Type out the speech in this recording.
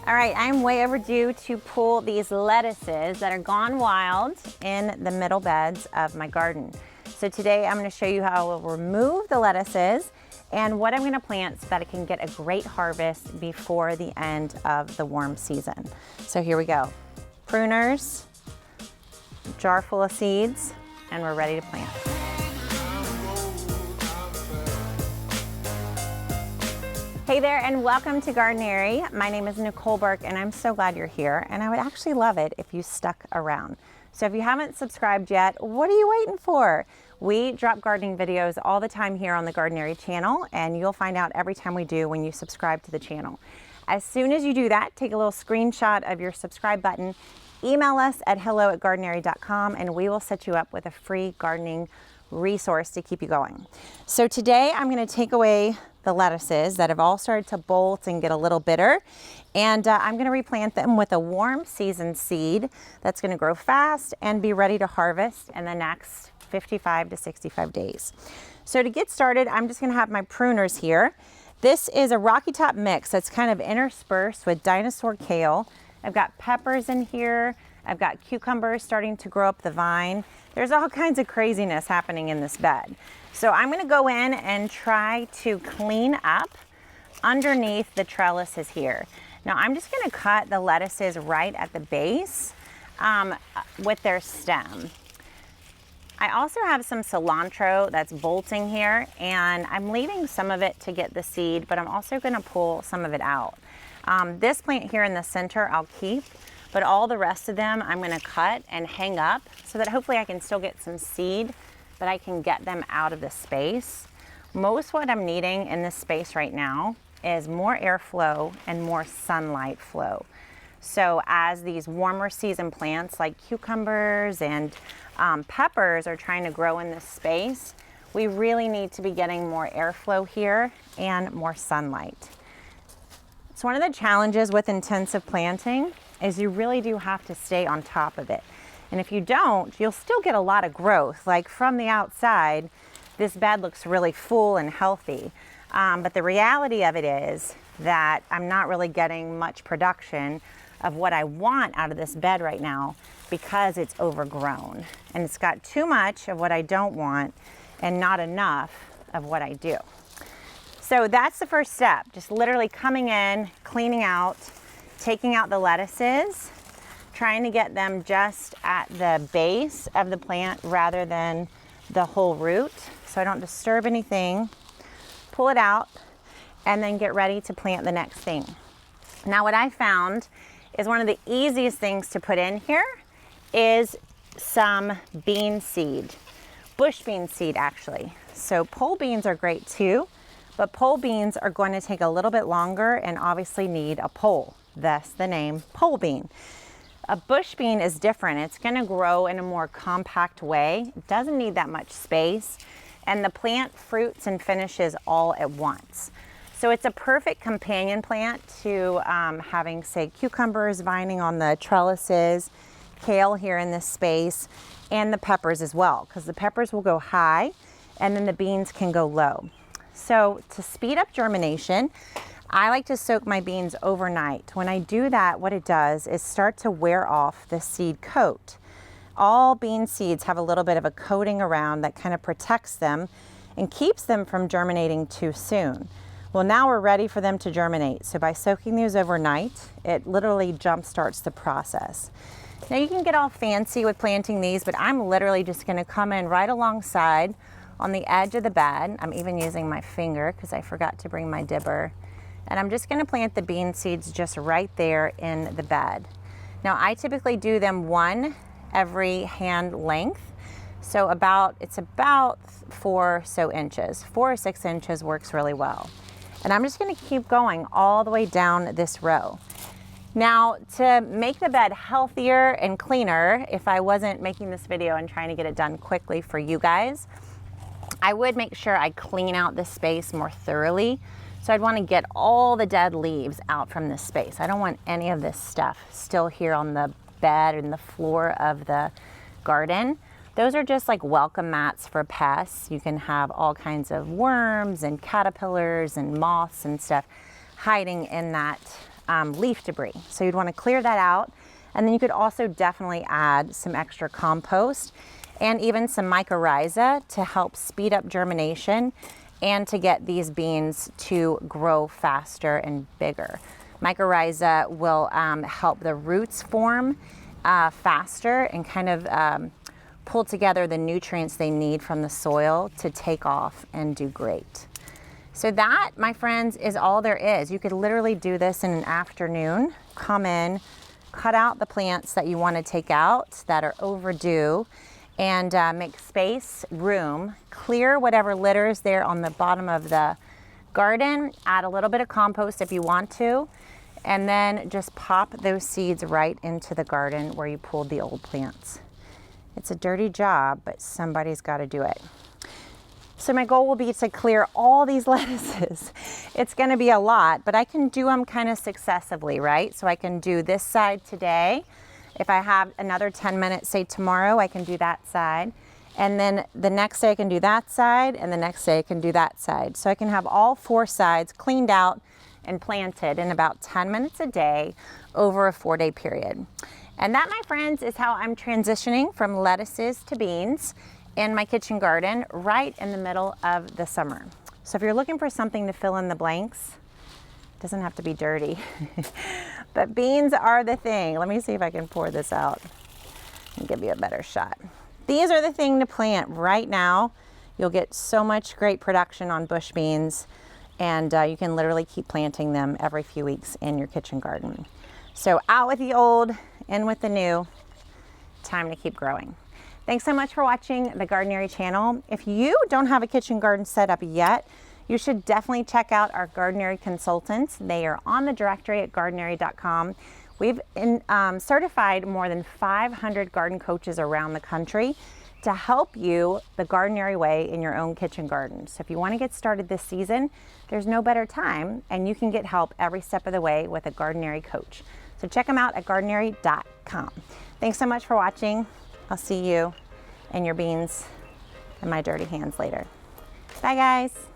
All right, I'm way overdue to pull these lettuces that are gone wild in the middle beds of my garden. So today I'm going to show you how I will remove the lettuces and what I'm going to plant so that I can get a great harvest before the end of the warm season. So here we go. Pruners, jar full of seeds, and we're ready to plant. Hey there and welcome to Gardenary. My name is Nicole Burke and I'm so glad you're here, and I would actually love it if you stuck around. So if you haven't subscribed yet, what are you waiting for? We drop gardening videos all the time here on the Gardenary channel, and you'll find out every time we do when you subscribe to the channel. As soon as you do that, take a little screenshot of your subscribe button, email us at hello@gardenary.com, and we will set you up with a free gardening resource to keep you going. So today I'm going to take away the lettuces that have all started to bolt and get a little bitter, and I'm going to replant them with a warm season seed that's going to grow fast and be ready to harvest in the next 55 to 65 days. So to get started, I'm just going to have my pruners here. This is a rocky top mix that's kind of interspersed with dinosaur kale. I've got peppers in here. I've got cucumbers starting to grow up the vine. There's all kinds of craziness happening in this bed. So I'm going to go in and try to clean up underneath the trellises here. Now I'm just going to cut the lettuces right at the base with their stem. I also have some cilantro that's bolting here, and I'm leaving some of it to get the seed, but I'm also going to pull some of it out. This plant here in the center I'll keep, but all the rest of them I'm going to cut and hang up so that hopefully I can still get some seed, but I can get them out of the space. Most what I'm needing in this space right now is more airflow and more sunlight flow. So as these warmer season plants like cucumbers and peppers are trying to grow in this space, we really need to be getting more airflow here and more sunlight. So one of the challenges with intensive planting is you really do have to stay on top of it. And if you don't, you'll still get a lot of growth. Like from the outside, this bed looks really full and healthy. But the reality of it is that I'm not really getting much production of what I want out of this bed right now because it's overgrown. And it's got too much of what I don't want and not enough of what I do. So that's the first step, just literally coming in, cleaning out, taking out the lettuces, trying to get them just at the base of the plant rather than the whole root, so I don't disturb anything. Pull it out and then get ready to plant the next thing. Now what I found is one of the easiest things to put in here is some bean seed, bush bean seed actually. So pole beans are great too, but pole beans are going to take a little bit longer and obviously need a pole, thus the name pole bean. A bush bean is different. It's going to grow in a more compact way. It doesn't need that much space, and the plant fruits and finishes all at once. So it's a perfect companion plant to having, say, cucumbers vining on the trellises, kale here in this space, and the peppers as well, because the peppers will go high and then the beans can go low. So to speed up germination, I like to soak my beans overnight. When I do that, what it does is start to wear off the seed coat. All bean seeds have a little bit of a coating around that kind of protects them and keeps them from germinating too soon. Well, now we're ready for them to germinate. So by soaking these overnight, it literally jump starts the process. Now you can get all fancy with planting these, but I'm literally just going to come in right alongside on the edge of the bed. I'm even using my finger because I forgot to bring my dibber. And I'm just going to plant the bean seeds just right there in the bed. Now I typically do them one every hand length. So it's about 4 or so inches. 4 or 6 inches works really well. And I'm just going to keep going all the way down this row. Now to make the bed healthier and cleaner, if I wasn't making this video and trying to get it done quickly for you guys, I would make sure I clean out this space more thoroughly. So I'd want to get all the dead leaves out from this space. I don't want any of this stuff still here on the bed and the floor of the garden. Those are just like welcome mats for pests. You can have all kinds of worms and caterpillars and moths and stuff hiding in that leaf debris. So you'd want to clear that out. And then you could also definitely add some extra compost and even some mycorrhiza to help speed up germination and to get these beans to grow faster and bigger. Mycorrhiza will help the roots form faster and kind of pull together the nutrients they need from the soil to take off and do great. So that, my friends, is all there is. You could literally do this in an afternoon. Come in, cut out the plants that you want to take out that are overdue, and make space, room, clear whatever litters there on the bottom of the garden, add a little bit of compost if you want to, and then just pop those seeds right into the garden where you pulled the old plants. It's a dirty job, but somebody's got to do it. So my goal will be to clear all these lettuces. It's going to be a lot, but I can do them kind of successively, right? So I can do this side today. If I have another 10 minutes, say tomorrow, I can do that side. And then the next day I can do that side, and the next day I can do that side. So I can have all 4 sides cleaned out and planted in about 10 minutes a day over a 4-day period. And that, my friends, is how I'm transitioning from lettuces to beans in my kitchen garden right in the middle of the summer. So if you're looking for something to fill in the blanks, it doesn't have to be dirty, but beans are the thing. Let me see if I can pour this out and give you a better shot. These are the thing to plant right now. You'll get so much great production on bush beans, and you can literally keep planting them every few weeks in your kitchen garden. So out with the old, in with the new, time to keep growing. Thanks so much for watching the Gardenary channel. If you don't have a kitchen garden set up yet, you should definitely check out our Gardenary consultants. They are on the directory at gardenary.com. We've certified more than 500 garden coaches around the country to help you the Gardenary way in your own kitchen garden. So if you want to get started this season, there's no better time, and you can get help every step of the way with a Gardenary coach. So check them out at gardenary.com. Thanks so much for watching. I'll see you and your beans in my dirty hands later. Bye, guys.